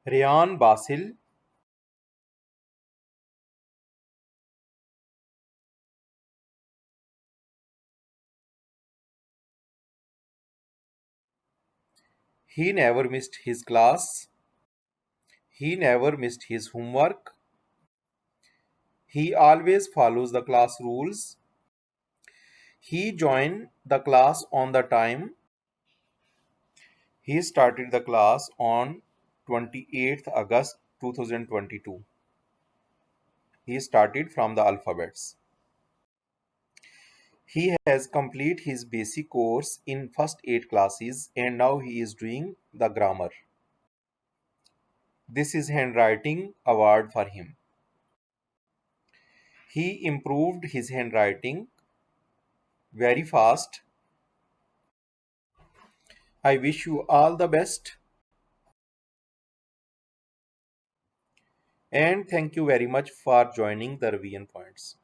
Ryan Basil. He never missed his class. He never missed his homework. He always follows the class rules. He joined the class on the time. He started the class on 28th August 2022. He started from the alphabets. He has completed his basic course in first 8 classes and now he is doing the grammar. This is handwriting award for him. He improved his handwriting very fast. I wish you all the best and thank you very much for joining the revision points.